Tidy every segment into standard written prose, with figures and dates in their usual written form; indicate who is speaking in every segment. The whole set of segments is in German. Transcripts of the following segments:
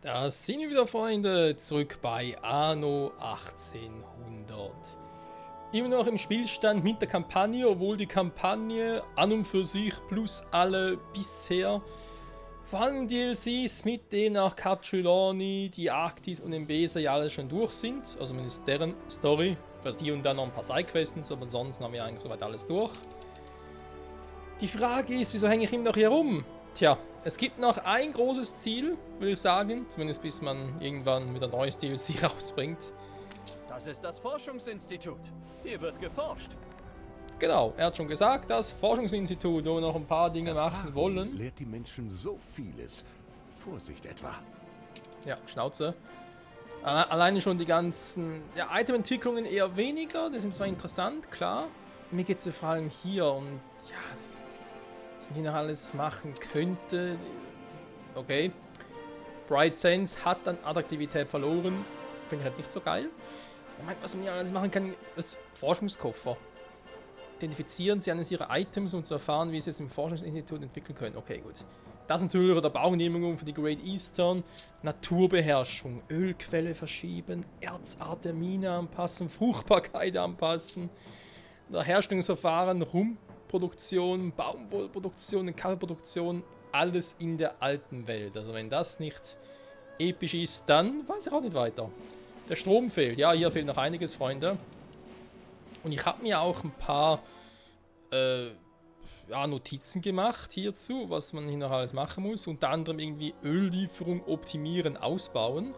Speaker 1: Da sind wir wieder, Freunde, zurück bei Anno 1800. Immer noch im Spielstand mit der Kampagne, obwohl die Kampagne an und für sich plus alle bisher vorhandenen DLCs mit denen nach Cap Trelawney, die Arktis und Embesa ja alle schon durch sind. Also zumindest deren Story. Für die und dann noch ein paar Sidequests, aber ansonsten haben wir eigentlich soweit alles durch. Die Frage ist, wieso hänge ich immer noch hier rum? Tja, es gibt noch ein großes Ziel, würde ich sagen. Zumindest bis man irgendwann wieder ein neues DLC rausbringt.
Speaker 2: Das ist das Forschungsinstitut. Hier wird geforscht.
Speaker 1: Genau, er hat schon gesagt, das Forschungsinstitut, wo wir noch ein paar Dinge machen
Speaker 3: Erfahrung
Speaker 1: wollen.
Speaker 3: lehrt die Menschen so vieles. Vorsicht etwa.
Speaker 1: Ja, Schnauze. Alleine schon die ganzen Item-Entwicklungen eher weniger. Die sind zwar interessant, klar. Mir geht es vor allem hier um, ja, was man hier noch alles machen könnte. Okay. Bright Sense hat dann Attraktivität verloren. Finde ich halt nicht so geil. Ich meine, was man hier alles machen kann, ist Forschungskoffer. Identifizieren sie eines ihrer Items, um zu erfahren, wie sie es im Forschungsinstitut entwickeln können. Okay, gut. Das sind Zuhörer der Baugenehmigung für die Great Eastern. Naturbeherrschung, Ölquelle verschieben, Erzart der Mine anpassen, Fruchtbarkeit anpassen, der Herstellungsverfahren, Rumproduktion, Baumwollproduktion, Kaffeeproduktion, alles in der alten Welt. Also wenn das nicht episch ist, dann weiß ich auch nicht weiter. Der Strom fehlt. Ja, hier fehlt noch einiges, Freunde. Und ich habe mir auch ein paar Notizen gemacht hierzu, was man hier noch alles machen muss. Unter anderem irgendwie Öllieferung optimieren, ausbauen.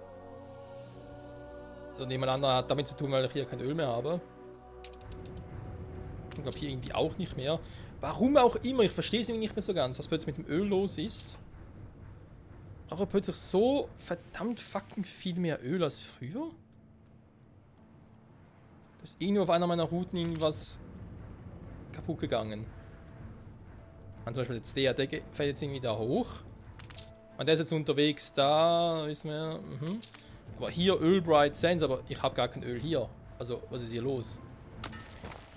Speaker 1: Also nebeneinander hat damit zu tun, weil ich hier kein Öl mehr habe. Ich glaube hier irgendwie auch nicht mehr. Warum auch immer, ich verstehe es irgendwie nicht mehr so ganz, was plötzlich mit dem Öl los ist. Ich brauche plötzlich so verdammt fucking viel mehr Öl als früher. Da ist irgendwo auf einer meiner Routen irgendwas kaputt gegangen. Und zum Beispiel jetzt der fällt jetzt irgendwie da hoch. Und der ist jetzt unterwegs da, wissen wir. Aber hier Öl Bright Sense, aber ich habe gar kein Öl hier. Also, was ist hier los?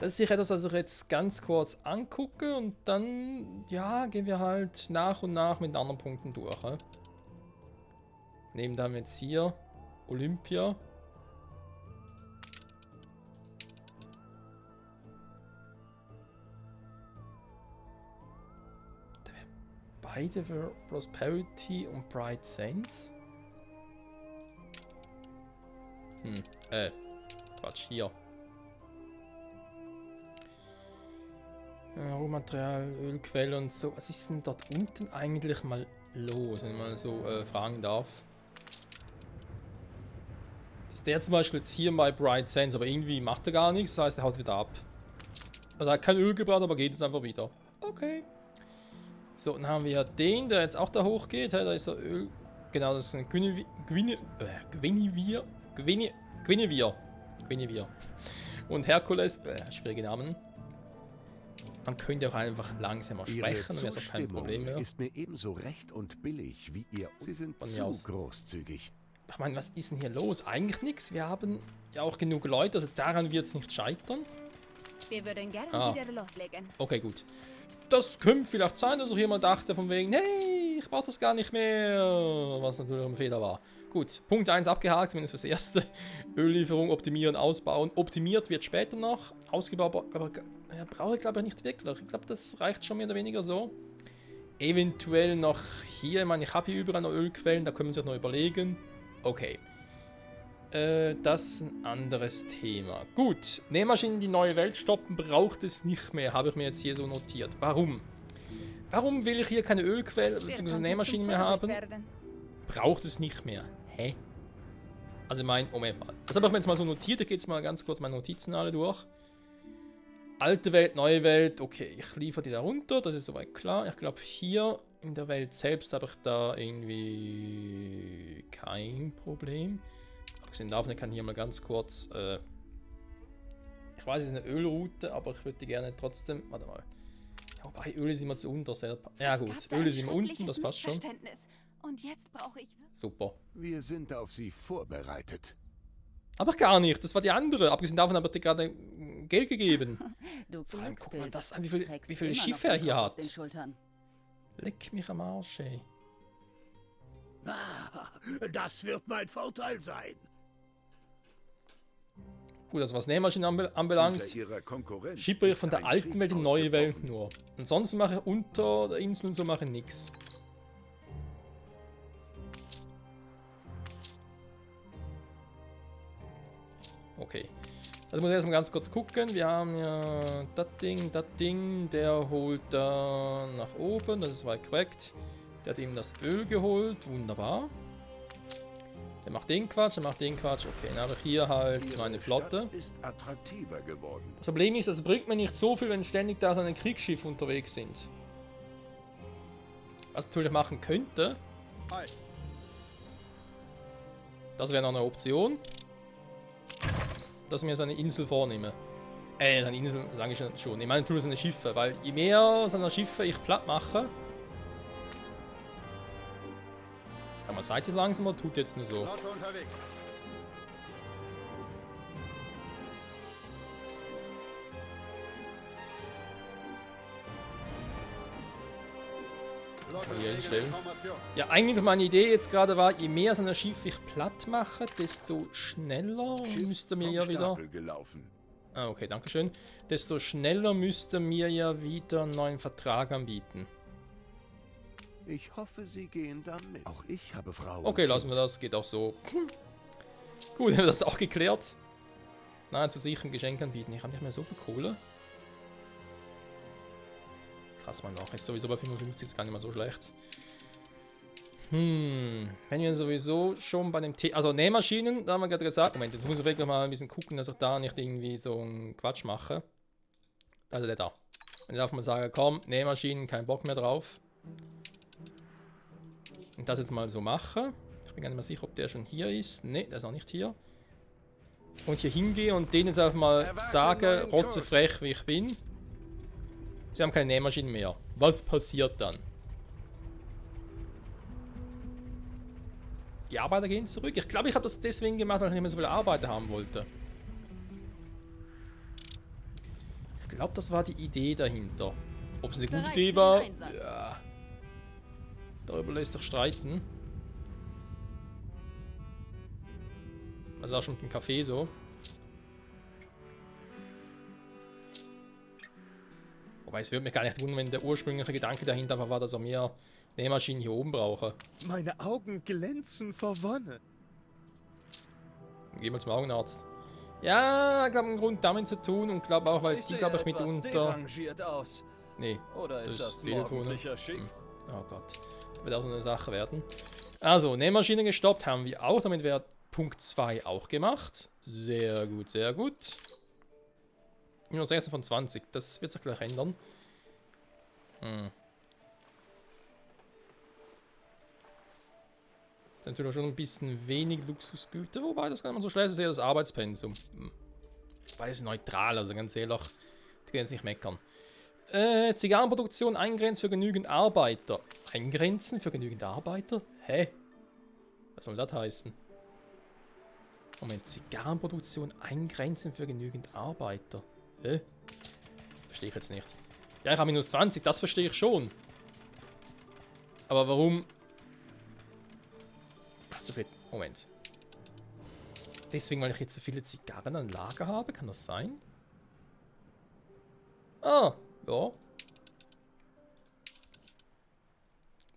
Speaker 1: Das ist sicher etwas, was ich jetzt ganz kurz angucke und dann, ja, gehen wir halt nach und nach mit den anderen Punkten durch. Nehmen dann jetzt hier Olympia. Beide für Prosperity und Bright Sense. Quatsch, hier. Rohmaterial, Ölquelle und so. Was ist denn dort unten eigentlich mal los, wenn man so fragen darf? Das ist der zum Beispiel jetzt hier bei Bright Sense, aber irgendwie macht er gar nichts, das heißt, er haut wieder ab. Also er hat kein Öl gebracht, aber geht jetzt einfach wieder. Okay. So, dann haben wir den, der jetzt auch da hoch geht. Da ist der Öl. Genau, das ist ein Guinevere. Und Herkules. Schwierige Namen. Man könnte auch einfach langsamer sprechen, dann wäre es auch kein Problem mehr.
Speaker 3: Ist mir ebenso recht und billig wie ihr. Sie sind
Speaker 1: Von mir
Speaker 3: zu
Speaker 1: aus.
Speaker 3: großzügig.
Speaker 1: Ich meine, was ist denn hier los? Eigentlich nichts. Wir haben ja auch genug Leute, also daran wird es nicht scheitern.
Speaker 4: Wir würden gerne wieder loslegen.
Speaker 1: Okay, gut. Das könnte vielleicht sein, dass ich jemand dachte von wegen, hey, ich brauche das gar nicht mehr. Was natürlich ein Fehler war. Gut, Punkt 1 abgehakt, zumindest fürs erste. Öllieferung, optimieren, ausbauen. Optimiert wird später noch. Ausgebaut brauche ich glaube ich nicht wirklich. Ich glaube, das reicht schon mehr oder weniger so. Eventuell noch hier, ich meine, ich habe hier überall noch Ölquellen, da können wir uns noch überlegen. Okay. Das ist ein anderes Thema. Gut, Nähmaschinen, die neue Welt stoppen, braucht es nicht mehr, habe ich mir jetzt hier so notiert. Warum? Warum will ich hier keine Ölquelle bzw. Nähmaschinen mehr haben? Braucht es nicht mehr. Hä? Also Moment mal. Das habe ich mir jetzt mal so notiert, ich gehe jetzt mal ganz kurz meine Notizen alle durch. Alte Welt, neue Welt, okay, ich liefere die da runter, das ist soweit klar. Ich glaube hier in der Welt selbst habe ich da irgendwie kein Problem. Abgesehen davon, ich kann hier mal ganz kurz, ich weiß, es ist eine Ölroute, aber ich würde die gerne trotzdem, warte mal. Ja, wobei, Öl ist immer zu unter. Ja gut, Öl ist immer unten, das passt schon.
Speaker 4: Und jetzt brauche ich...
Speaker 1: Super.
Speaker 3: Wir sind auf sie vorbereitet.
Speaker 1: Aber gar nicht, das war die andere. Abgesehen davon habe ich dir gerade Geld gegeben. Vor allem, guck mal das an, wie viele Schiffe er hier hat. Leck mich am Arsch, ey.
Speaker 3: Das wird mein Vorteil sein.
Speaker 1: Gut, also was Nähmaschinen anbelangt,
Speaker 3: Unter ihrer Konkurrenz
Speaker 1: schippe ich
Speaker 3: ist
Speaker 1: von der
Speaker 3: ein
Speaker 1: alten
Speaker 3: Krieg
Speaker 1: Welt in die neue Welt
Speaker 3: ausgebrochen.
Speaker 1: nur. Ansonsten mache ich unter der Insel und so mache ich nichts. Okay. Also muss ich erstmal ganz kurz gucken. Wir haben ja das Ding, der holt da nach oben, das war korrekt. Der hat ihm das Öl geholt, wunderbar. Der macht den Quatsch, der macht den Quatsch. Okay, dann habe ich hier halt
Speaker 3: Ihre
Speaker 1: meine Flotte.
Speaker 3: Stadt ist attraktiver geworden.
Speaker 1: Das Problem ist, es bringt mir nicht so viel, wenn ständig da so ein Kriegsschiff unterwegs sind. Was ich natürlich machen könnte. Das wäre noch eine Option. Dass ich mir so eine Insel vornehme. Eine Insel, sage ich schon. Ich meine natürlich so eine Schiffe, weil je mehr so eine Schiffe ich platt mache. Kann man seid jetzt langsamer, tut jetzt nur so. Hier hinstellen. Ja, eigentlich meine Idee jetzt gerade war, je mehr so ein Schiff ich platt mache, desto schneller müsste mir ja wieder...
Speaker 3: Gelaufen.
Speaker 1: Ah, okay, danke schön. Desto schneller müsste mir ja wieder einen neuen Vertrag anbieten.
Speaker 3: Ich hoffe, Sie gehen da mit. Auch ich habe Frau.
Speaker 1: Okay, lassen wir das, geht auch so. Gut, haben wir das auch geklärt. Nahezu sicher ein Geschenk anbieten. Ich habe nicht mehr so viel Kohle. Krass, mein Nach ist sowieso bei 55, ist gar nicht mal so schlecht. Wenn wir sowieso schon bei dem also Nähmaschinen, da haben wir gerade gesagt, Moment, jetzt muss ich wirklich mal ein bisschen gucken, dass ich da nicht irgendwie so einen Quatsch mache. Also der da. Dann darf man sagen, komm, Nähmaschinen, kein Bock mehr drauf. Und das jetzt mal so mache. Ich bin gar nicht mehr sicher, ob der schon hier ist. Ne, der ist noch nicht hier. Und hier hingehe und denen jetzt einfach mal sage, rotzefrech wie ich bin. Sie haben keine Nähmaschinen mehr. Was passiert dann? Die Arbeiter gehen zurück. Ich glaube, ich habe das deswegen gemacht, weil ich nicht mehr so viele Arbeiter haben wollte. Ich glaube, das war die Idee dahinter. Ob es eine gute Idee war? Ja. Darüber lässt sich streiten. Also auch schon mit dem Kaffee so. Wobei es würde mich gar nicht wundern, wenn der ursprüngliche Gedanke dahinter war, dass er mehr Nähmaschinen hier oben brauche.
Speaker 5: Meine Augen glänzen vor Wonne.
Speaker 1: Gehen wir zum Augenarzt. Ja, ich glaube, einen Grund damit zu tun und glaube auch, weil
Speaker 2: Ich
Speaker 1: die,
Speaker 2: sehe
Speaker 1: glaube ich,
Speaker 2: etwas
Speaker 1: mitunter...
Speaker 2: derangiert aus.
Speaker 1: Nee,
Speaker 2: Oder ist das
Speaker 1: Telefon.
Speaker 2: morgendlicher Schick?
Speaker 1: Oh Gott, das wird auch so eine Sache werden. Also, Nähmaschine gestoppt haben wir auch. Damit wäre Punkt 2 auch gemacht. Sehr gut, sehr gut. Nur 16 von 20. Das wird sich gleich ändern. Natürlich schon ein bisschen wenig Luxusgüter, wobei das gar nicht mal so schlecht ist, eher das Arbeitspensum. Weil es ist neutral, also ganz ehrlich, die können jetzt nicht meckern. Zigarrenproduktion eingrenzen für genügend Arbeiter. Eingrenzen für genügend Arbeiter? Hä? Was soll das heißen? Moment, Zigarrenproduktion eingrenzen für genügend Arbeiter. Hä? Verstehe ich jetzt nicht. Ja, ich habe minus 20, das verstehe ich schon. Aber warum... So viel... Moment. Deswegen, weil ich jetzt so viele Zigarren an Lager habe? Kann das sein? Ah, ja.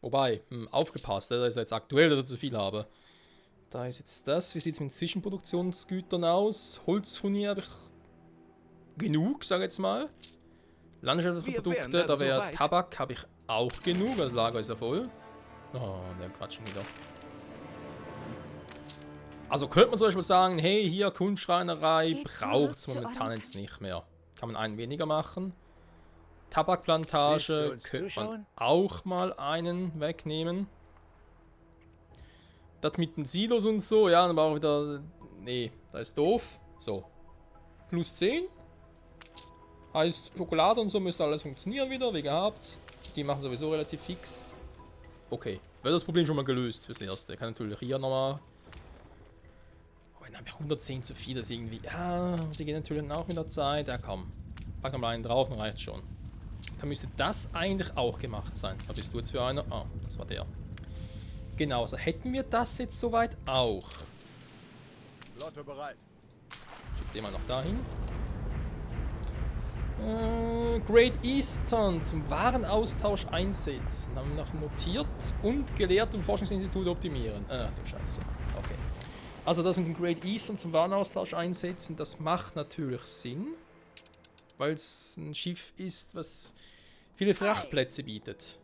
Speaker 1: Wobei, aufgepasst, da ist jetzt aktuell, dass ich zu viel habe. Da ist jetzt das. Wie sieht es mit Zwischenproduktionsgütern aus? Holzfurnier habe ich genug, sage ich jetzt mal. Landwirtschaftliche Produkte, da wäre Tabak, habe ich auch genug. Das Lager ist ja voll. Oh, der Quatsch schon wieder. Also könnte man zum Beispiel sagen, hey, hier Kunstschreinerei braucht es momentan jetzt nicht mehr. Kann man einen weniger machen. Tabakplantage könnte man auch mal einen wegnehmen. Das mit den Silos und so, ja, dann war auch wieder... Nee, das ist doof. So. Plus 10. Heißt, Schokolade und so müsste alles funktionieren wieder, wie gehabt. Die machen sowieso relativ fix. Okay, wird das Problem schon mal gelöst fürs Erste. Kann natürlich hier nochmal... Oh, dann habe ich 110 zu viel, das irgendwie... Ja, die gehen natürlich auch mit der Zeit. Ja, komm. Pack nochmal einen drauf, dann reicht schon. Dann müsste das eigentlich auch gemacht sein. Da bist du jetzt für einer. Ah, das war der. Genau, so hätten wir das jetzt soweit auch.
Speaker 5: Flotte bereit.
Speaker 1: Den mal noch dahin. Great Eastern zum Warenaustausch einsetzen. Haben wir noch notiert. Und gelehrt und Forschungsinstitut optimieren. Ach du Scheiße. Okay. Also das mit dem Great Eastern zum Warenaustausch einsetzen, das macht natürlich Sinn. Weil es ein Schiff ist, was viele Frachtplätze bietet.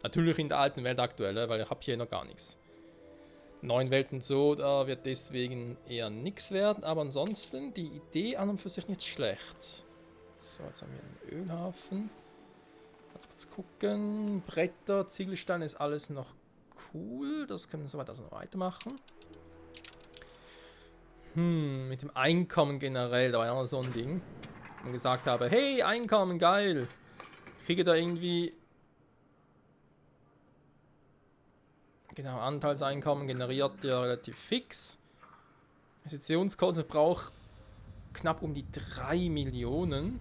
Speaker 1: Natürlich in der alten Welt aktuell, weil ich habe hier noch gar nichts. Neuen Welten so, da wird deswegen eher nichts werden. Aber ansonsten, die Idee an und für sich nicht schlecht. So, jetzt haben wir einen Ölhafen. Jetzt kurz gucken. Bretter, Ziegelsteine ist alles noch cool. Das können wir soweit also noch weitermachen. Mit dem Einkommen generell, da war ja noch so ein Ding. Wo man gesagt habe, hey, Einkommen, geil. Ich kriege da irgendwie... Genau, Anteilseinkommen generiert ja relativ fix. Investitionskosten braucht knapp um die 3 Millionen.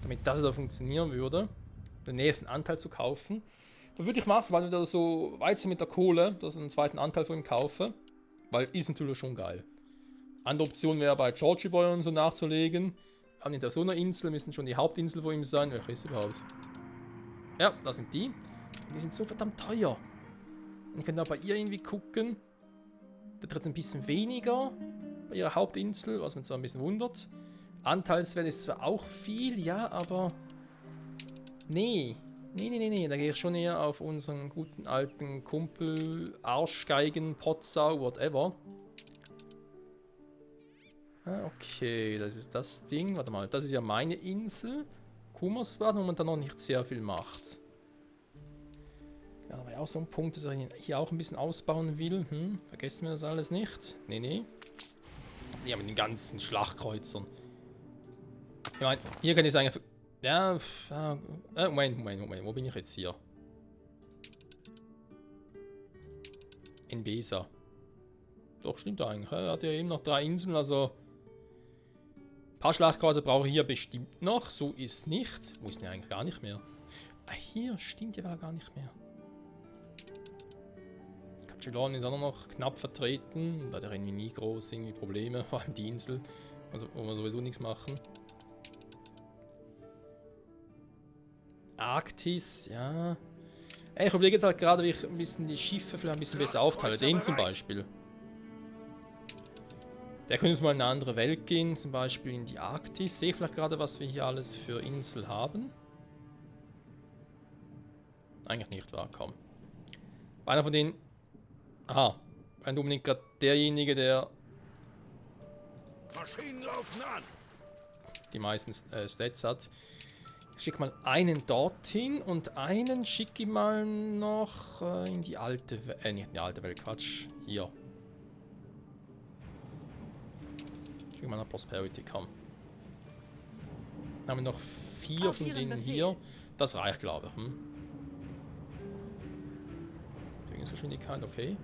Speaker 1: Damit das da funktionieren würde, den nächsten Anteil zu kaufen. Da würde ich machen, weil wir da so weit sind mit der Kohle, dass ich einen zweiten Anteil von ihm kaufe. Weil ist natürlich schon geil. Andere Option wäre bei Georgie Boy und so nachzulegen. An hinter so einer Insel müssen schon die Hauptinsel von ihm sein. Welche ist überhaupt? Ja, das sind die. Die sind so verdammt teuer. Ich kann da bei ihr irgendwie gucken. Da tritt ein bisschen weniger bei ihrer Hauptinsel, was mich zwar ein bisschen wundert. Anteilswert ist zwar auch viel, ja, aber... Nee. Da gehe ich schon eher auf unseren guten alten Kumpel, Arschgeigen, Potsau, whatever. Ah, okay, das ist das Ding. Warte mal, das ist ja meine Insel. Kummersbad, wo man da noch nicht sehr viel macht. Ja, da war ja auch so ein Punkt, dass er hier auch ein bisschen ausbauen will. Vergessen wir das alles nicht? Nee. Ja, mit den ganzen Schlachtkreuzern. Ich meine, hier kann ich sagen... Ja, Moment. Wo bin ich jetzt hier? In Besa. Doch, stimmt eigentlich. Er hat ja eben noch 3 Inseln, also... Ein paar Schlachtkreuzer brauche ich hier bestimmt noch. So ist nicht. Wo ist denn eigentlich gar nicht mehr? Ah, hier stimmt ja gar nicht mehr. Capchulon ist auch noch knapp vertreten. Da hat er irgendwie nie groß Probleme, vor allem die Insel, also, wo wir sowieso nichts machen. Arktis, ja. Ich überlege jetzt halt gerade, wie ich ein bisschen die Schiffe vielleicht ein bisschen besser aufteile. Den zum Beispiel. Der könnte jetzt mal in eine andere Welt gehen, zum Beispiel in die Arktis. Sehe ich vielleicht gerade, was wir hier alles für Insel haben? Eigentlich nicht, wahr? Komm. Einer von denen... Aha. Nicht unbedingt gerade derjenige, der...
Speaker 3: Maschinen laufen an.
Speaker 1: Die meisten Stats hat. Ich schicke mal einen dorthin und einen schicke ich mal noch in die alte Welt. Nicht in die alte Welt, Quatsch. Hier. Schicke mal nach Prosperity, komm. Dann haben wir noch 4 von denen hier. Das reicht, glaube ich. Bewegungsgeschwindigkeit, okay.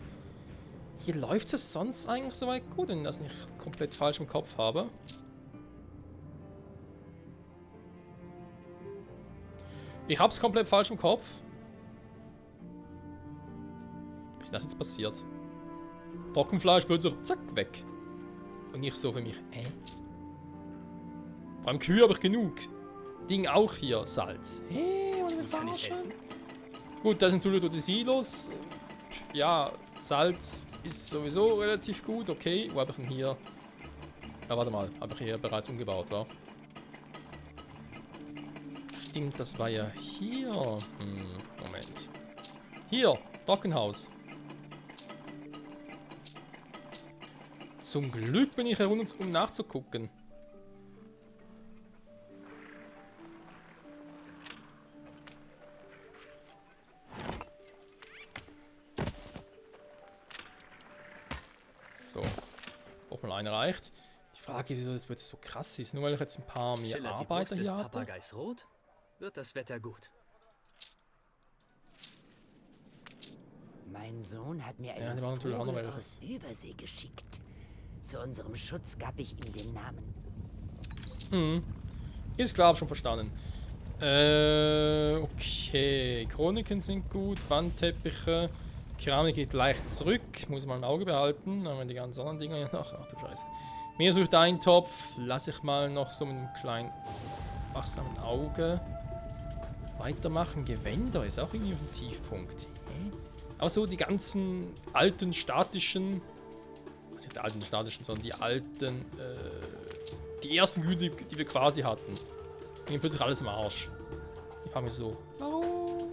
Speaker 1: Hier läuft es sonst eigentlich soweit gut, wenn ich das nicht komplett falsch im Kopf habe. Ich hab's komplett falsch im Kopf. Wie ist das jetzt passiert? Trockenfleisch plötzlich, zack, weg. Und nicht so für mich, Vor allem Kühe habe ich genug. Ding auch hier, Salz. Wollen wir verarschen? Gut, da sind so die Silos. Ja, Salz ist sowieso relativ gut, okay. Wo habe ich denn hier? Ja, warte mal, habe ich hier bereits umgebaut, wa? Stimmt, das war ja hier. Moment. Hier, Trockenhaus. Zum Glück bin ich herunter, um nachzugucken. So. Ob mal einer reicht. Die Frage ist, wieso das jetzt so krass ist. Nur weil ich jetzt ein paar mehr Arbeiter hier habe.
Speaker 2: Papageis rot, wird das Wetter gut.
Speaker 6: Mein Sohn hat mir einen
Speaker 1: die waren natürlich auch noch
Speaker 6: Vogel
Speaker 1: welches.
Speaker 6: aus Übersee geschickt. Zu unserem Schutz gab ich ihm den Namen.
Speaker 1: Ist klar, hab schon verstanden. Okay. Chroniken sind gut. Wandteppiche. Keramik geht leicht zurück. Muss man im Auge behalten. Dann haben wir die ganzen anderen Dinger hier noch. Ach du Scheiße. Meeresfrüchte-Eintopf. Lasse ich mal noch so mit einem kleinen wachsamen Auge weitermachen. Gewänder ist auch irgendwie auf dem Tiefpunkt. Aber so die ganzen alten statischen. Also nicht die alten statischen, sondern die alten. Die ersten Güter, die wir quasi hatten. Irgendwie plötzlich alles im Arsch. Ich frage mich so, warum?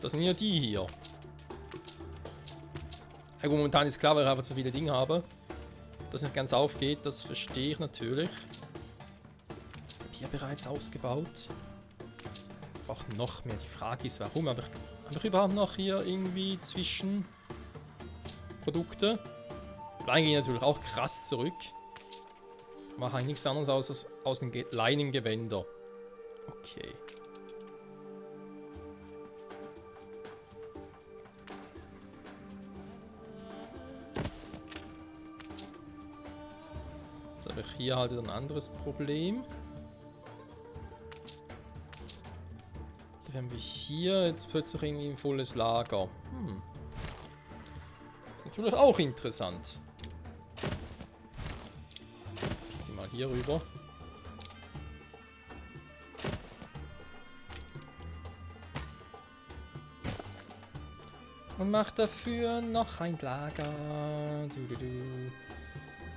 Speaker 1: Das sind ja die hier. Ja, gut, momentan ist klar, weil ich einfach zu viele Dinge habe. Dass nicht ganz aufgeht, das verstehe ich natürlich. Hier bereits ausgebaut. Ich brauche noch mehr. Die Frage ist, warum? Habe ich überhaupt noch hier irgendwie Zwischenprodukte? Leinen gehen natürlich auch krass zurück. Mache eigentlich nichts anderes aus den Leinengewänder. Okay. Jetzt habe ich hier halt ein anderes Problem. Dann haben wir hier jetzt plötzlich irgendwie ein volles Lager. Natürlich auch interessant. Ich gehe mal hier rüber. Und macht dafür noch ein Lager.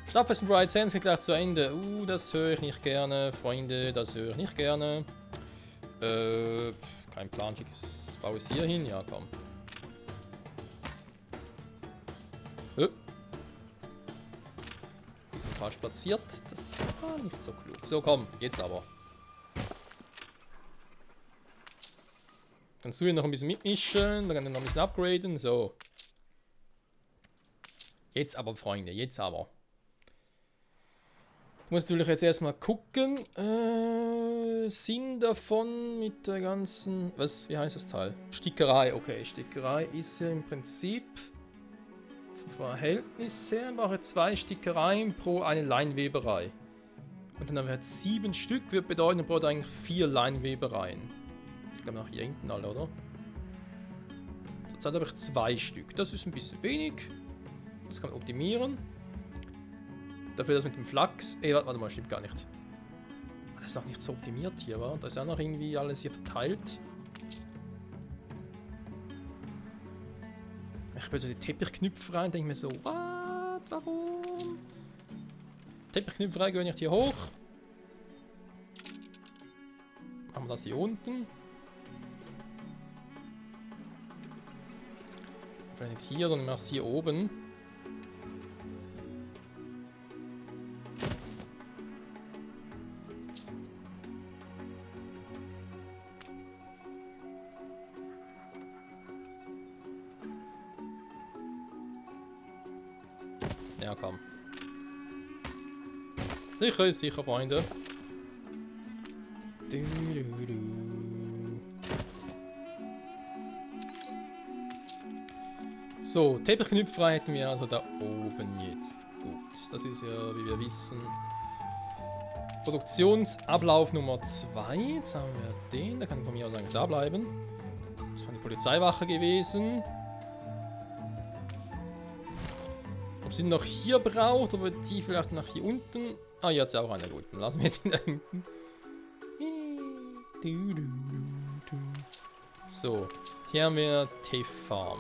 Speaker 1: Stadtfest Bright Sands geht gleich zu Ende. Das höre ich nicht gerne. Freunde, das höre ich nicht gerne. Kein Plan, schickes baue ich es hier hin. Ja, komm. Bisschen falsch platziert. Das war nicht so klug. So, komm, jetzt aber. Kannst du hier noch ein bisschen mitmischen, dann kann ich noch ein bisschen upgraden. So. Jetzt aber, Freunde, jetzt aber. Ich muss natürlich jetzt erstmal gucken. Sinn davon mit der ganzen. Was? Wie heißt das Teil? Stickerei. Okay, Stickerei ist ja im Prinzip. Vom Verhältnis her brauche ich 2 Stickereien pro eine Leinweberei. Und dann haben wir halt 7 Stück, wird bedeuten, wir brauchen eigentlich 4 Leinwebereien. Ich glaube noch hier hinten alle, oder? Zurzeit habe ich 2 Stück. Das ist ein bisschen wenig. Das kann man optimieren. Dafür das mit dem Flachs. Warte mal, stimmt gar nicht. Das ist noch nicht so optimiert hier, wa? Da ist ja noch irgendwie alles hier verteilt. Ich will so die Teppichknöpfe rein und denke mir so, what? Warum? Teppichknöpfe rein gehen nicht hier hoch. Machen wir das hier unten. Vielleicht nicht hier, sondern mach's hier oben. Ja, komm. Sicher ist sicher, Freunde. So, Teppichknöpfe hätten wir also da oben jetzt. Gut, das ist ja, wie wir wissen, Produktionsablauf Nummer 2. Jetzt haben wir den, der kann von mir aus eigentlich da bleiben. Das war die Polizeiwache gewesen. Ob sie noch hier braucht, oder die vielleicht nach hier unten. Ah, hier hat sie auch eine. Gut, dann lassen wir den da hinten. So, hier haben wir T-Farm.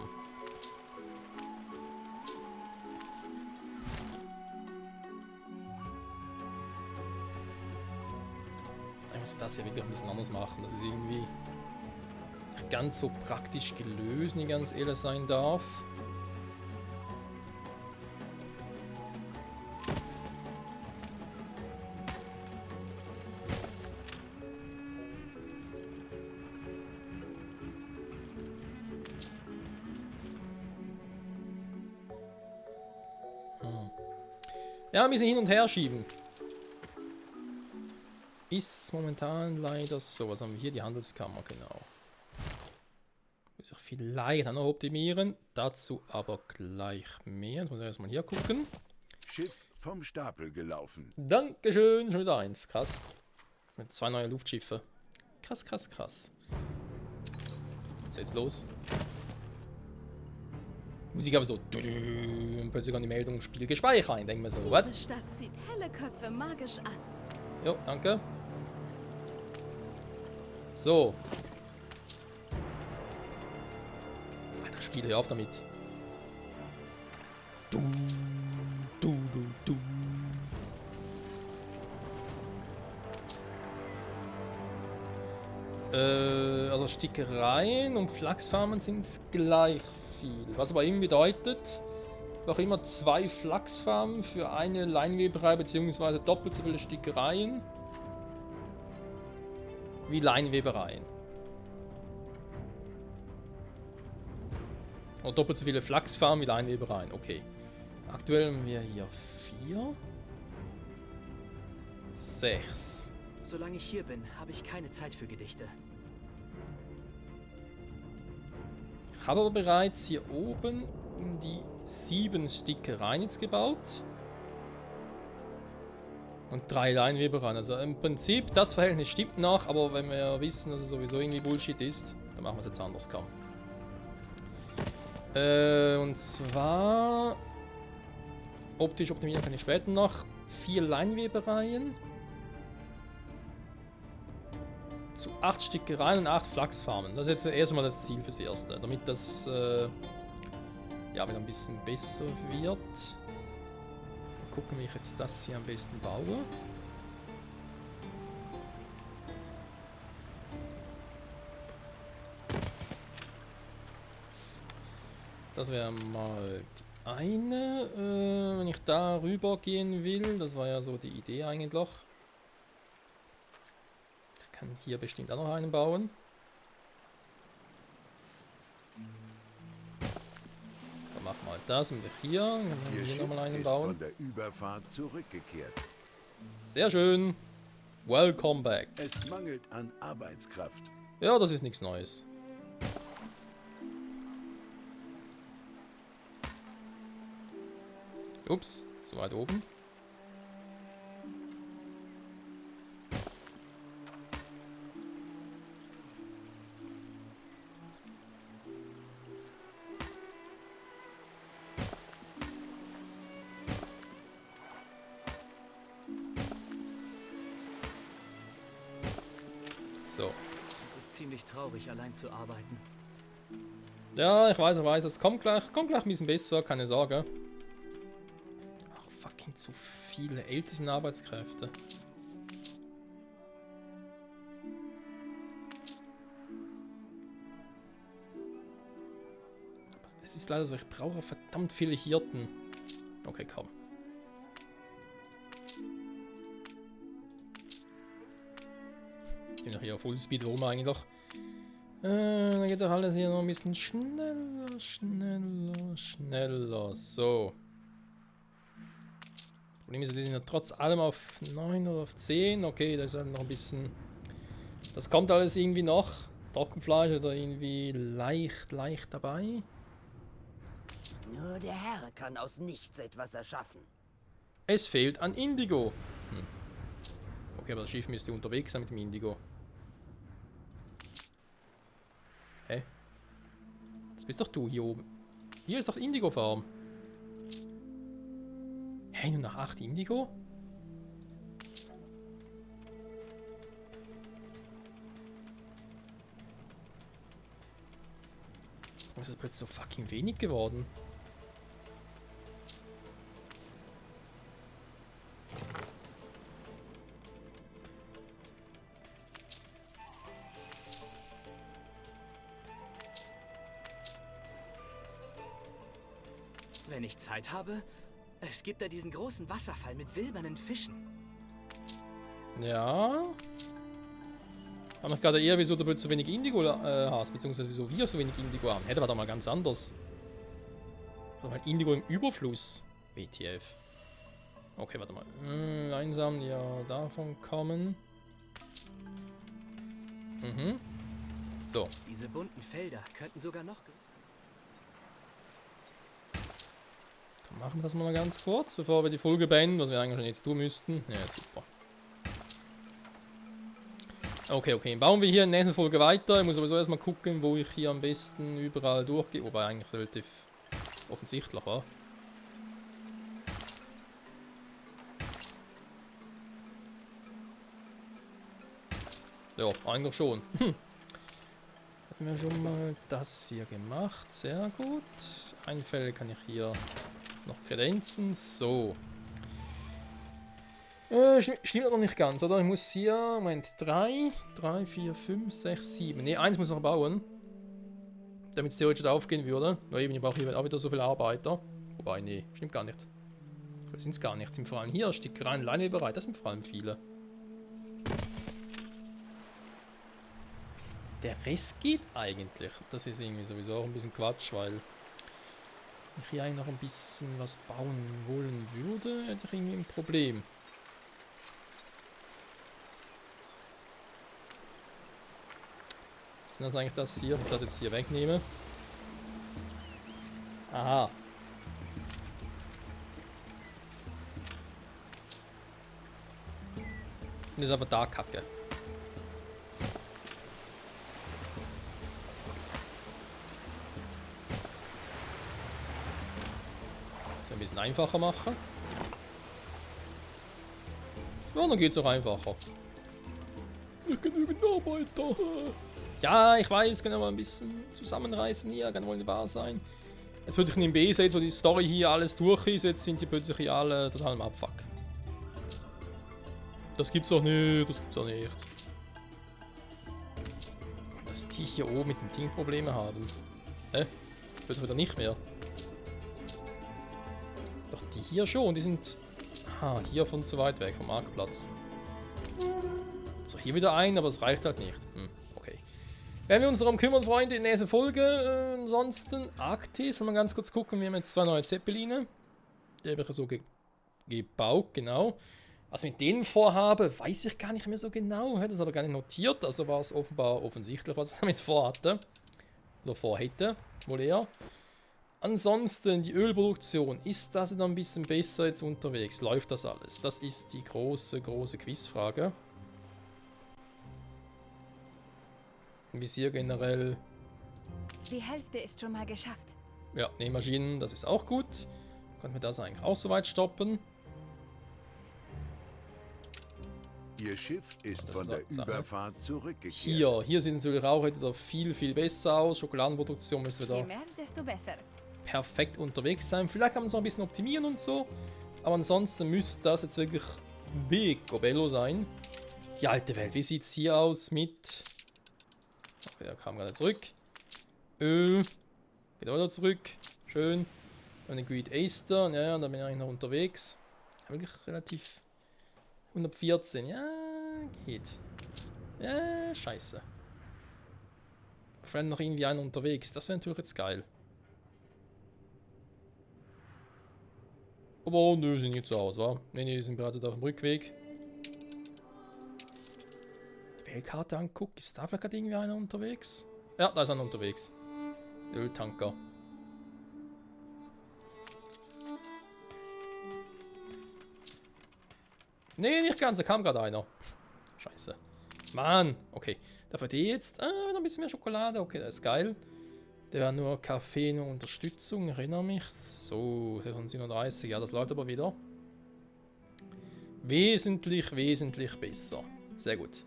Speaker 1: Ich muss das hier wirklich ein bisschen anders machen. Das ist irgendwie nicht ganz so praktisch gelöst, wenn ich ganz ehrlich sein darf. Ja, ein bisschen hin und her schieben. Ist momentan leider so. Was haben wir hier? Die Handelskammer, genau. Muss ich vielleicht auch noch optimieren. Dazu aber gleich mehr. Jetzt muss ich erstmal hier gucken.
Speaker 3: Schiff vom Stapel gelaufen.
Speaker 1: Dankeschön. Schon wieder 1. Krass. Mit 2 neue Luftschiffe. Krass, krass, krass. Was ist jetzt los? Musik aber so. Und plötzlich kommt die Meldung, Spiel gespeichert rein. Denken wir so, was?
Speaker 4: Diese Stadt zieht helle Köpfe magisch an.
Speaker 1: Jo, danke. So. Alter, Spiel, hör auf damit. Du, du, du, du. Also Stickereien und Flachsfarmen sind es gleich viel. Was aber eben bedeutet, noch immer 2 Flachsfarmen für eine Leinweberei bzw. doppelt so viele Stickereien wie Leinwebereien. Oder doppelt so viele Flachsfarmen wie Leinwebereien. Okay. Aktuell haben wir hier 4. 6.
Speaker 7: Solange ich hier bin, habe ich keine Zeit für Gedichte.
Speaker 1: Ich habe aber bereits hier oben um die 7 Stickereien jetzt gebaut. Und 3 Leinwebereien. Also im Prinzip, das Verhältnis stimmt noch, aber wenn wir wissen, dass es sowieso irgendwie Bullshit ist, dann machen wir es jetzt anders, komm. Und zwar... Optisch optimieren kann ich später noch. 4 Leinwebereien. Zu 8 Stickereien und 8 Flachsfarmen. Das ist jetzt erstmal das Ziel fürs Erste. Damit das ja, wieder ein bisschen besser wird. Mal gucken, wie ich jetzt das hier am besten baue. Das wäre mal die eine. Wenn ich da rüber gehen will, das war ja so die Idee eigentlich. Ich kann hier bestimmt auch noch einen bauen. Dann machen wir halt das und wir hier. Dann können wir hier nochmal einen bauen.
Speaker 3: Von der Überfahrt zurückgekehrt.
Speaker 1: Sehr schön. Welcome back.
Speaker 3: Es mangelt an Arbeitskraft.
Speaker 1: Ja, das ist nichts Neues. Ups, zu weit oben. So.
Speaker 7: Es ist ziemlich traurig, allein zu arbeiten.
Speaker 1: Ja, ich weiß, es kommt gleich ein bisschen besser, keine Sorge. Ach, fucking zu viele älteste Arbeitskräfte. Es ist leider so, ich brauche verdammt viele Hirten. Okay, komm. Ich bin noch hier auf Fullspeed rum eigentlich. Dann geht doch alles hier noch ein bisschen schneller. So. Problem ist, die sind ja trotz allem auf 9 oder auf 10. Okay, das ist halt noch ein bisschen... Das kommt alles irgendwie noch. Trockenfleisch oder irgendwie leicht dabei.
Speaker 6: Nur der Herr kann aus nichts etwas erschaffen.
Speaker 1: Es fehlt an Indigo. Okay, aber das Schiff müsste unterwegs sein mit dem Indigo. Hä? Das bist doch du hier oben. Hier ist doch Indigo-Farm. Hä, nur nach 8 Indigo? Warum ist das plötzlich so fucking wenig geworden?
Speaker 7: Wenn ich Zeit habe, es gibt da diesen großen Wasserfall mit silbernen Fischen.
Speaker 1: Ja. Aber ich gerade eher, wieso du plötzlich so wenig Indigo hast, beziehungsweise wieso wir so wenig Indigo haben. Hätte war doch mal ganz anders. Oder mal Indigo im Überfluss. WTF. Okay, warte mal. Langsam, ja, davon kommen. So.
Speaker 7: Diese bunten Felder könnten sogar noch...
Speaker 1: Dann machen wir das mal ganz kurz, bevor wir die Folge beenden, was wir eigentlich schon jetzt tun müssten. Ja, super. Okay, okay. Bauen wir hier in der nächsten Folge weiter. Ich muss sowieso erstmal gucken, wo ich hier am besten überall durchgehe. Wobei eigentlich relativ offensichtlich war. Ja, eigentlich schon. Hatten wir schon mal das hier gemacht. Sehr gut. Ein Feld kann ich hier noch kredenzen. So. Stimmt noch nicht ganz, oder? Ich muss hier, Moment, 3, 4, 5, 6, 7. Ne, 1 muss noch bauen. Damit es theoretisch aufgehen würde. Nur eben, ich brauche hier auch wieder so viele Arbeiter. Wobei, nee, stimmt gar nicht. Das sind es gar nicht. Sind vor allem hier Stickereien alleine bereit. Das sind vor allem viele. Der Rest geht eigentlich. Das ist irgendwie sowieso auch ein bisschen Quatsch, weil ich hier eigentlich noch ein bisschen was bauen wollen würde, hätte ich irgendwie ein Problem. Was ist denn das eigentlich das hier? Wenn ich das jetzt hier wegnehme. Aha. Das ist einfach da Kacke. Ein bisschen einfacher machen. Ja, dann geht es auch einfacher. Nicht genügend Arbeiter. Ja, ich weiß, kann aber ein bisschen zusammenreißen hier, kann wohl nicht wahr sein. Jetzt plötzlich in dem B seht, wo die Story hier alles durch ist, jetzt sind die plötzlich hier alle total im Abfuck. Das gibt's doch nicht, das gibt's doch nicht. Dass die hier oben mit dem Ding Probleme haben. Plötzlich wieder nicht mehr. Doch die hier schon, die sind hier von zu weit weg vom Marktplatz. So, hier wieder ein, aber es reicht halt nicht. Okay. Werden wir uns darum kümmern, Freunde, in der nächsten Folge. Ansonsten Arktis, mal ganz kurz gucken, wir haben jetzt 2 neue Zeppeline. Die habe ich so gebaut, genau. Was ich mit denen vorhabe, weiß ich gar nicht mehr so genau. Hätte es aber gar nicht notiert, also war es offenbar offensichtlich, was er damit vorhatte. Oder vorhätte, wohl eher. Ansonsten, die Ölproduktion, ist das dann ein bisschen besser jetzt unterwegs? Läuft das alles? Das ist die große Quizfrage. Wie es hier generell...
Speaker 4: Die Hälfte ist schon mal geschafft.
Speaker 1: Ja, Nähmaschinen, das ist auch gut. Könnten wir das eigentlich auch soweit stoppen.
Speaker 3: Ihr Schiff ist von der Überfahrt zurückgekehrt.
Speaker 1: Hier sieht es natürlich auch wieder viel, viel besser aus. Schokoladenproduktion müsste
Speaker 4: Je
Speaker 1: wieder
Speaker 4: mehr, desto besser.
Speaker 1: perfekt unterwegs sein. Vielleicht kann man es noch ein bisschen optimieren und so. Aber ansonsten müsste das jetzt wirklich picobello sein. Die alte Welt, wie sieht es hier aus mit... Okay, der kam gerade zurück. Öl. Geht auch wieder zurück. Schön. Dann eine Great Easter. Ja, dann bin ich eigentlich noch unterwegs. Wirklich relativ... 114. Ja, geht. Ja, scheiße. Vielleicht noch irgendwie einer unterwegs. Das wäre natürlich jetzt geil. Aber nö, sind nicht zu Hause, wa? Ne, sind bereits auf dem Rückweg. Die Weltkarte angucken. Ist da vielleicht gerade irgendwie einer unterwegs? Ja, da ist einer unterwegs. Öltanker. Nee, nicht ganz, da kam gerade einer. Scheiße. Mann, okay. Dafür die jetzt. Noch ein bisschen mehr Schokolade. Okay, das ist geil. Der war nur Kaffee, nur Unterstützung. Erinnere mich. So, 37. Ja, das läuft aber wieder. Wesentlich, wesentlich besser. Sehr gut.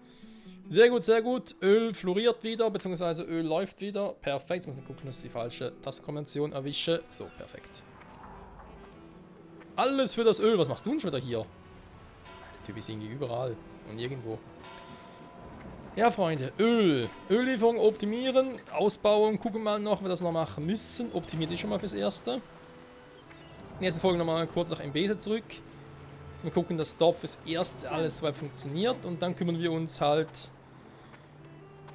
Speaker 1: Sehr gut, sehr gut. Öl floriert wieder, beziehungsweise Öl läuft wieder. Perfekt. Jetzt muss ich gucken, dass ich die falsche Tastenkombination erwische. So, perfekt. Alles für das Öl. Was machst du denn schon wieder hier? Der Typ ist irgendwie überall und irgendwo. Ja, Freunde, Öl. Öllieferung optimieren, ausbauen. Gucken wir mal noch, ob wir das noch machen müssen. Optimiert ist schon mal fürs Erste. Nächste Folge nochmal kurz nach MBZ zurück. Wir gucken, dass dort fürs Erste alles soweit funktioniert. Und dann kümmern wir uns halt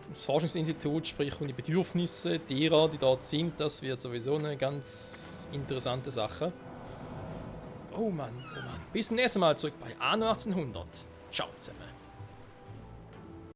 Speaker 1: ums Forschungsinstitut, sprich um die Bedürfnisse derer, die dort sind. Das wird sowieso eine ganz interessante Sache. Oh Mann, oh Mann. Bis zum nächsten Mal zurück bei Anno 1800. Ciao zusammen.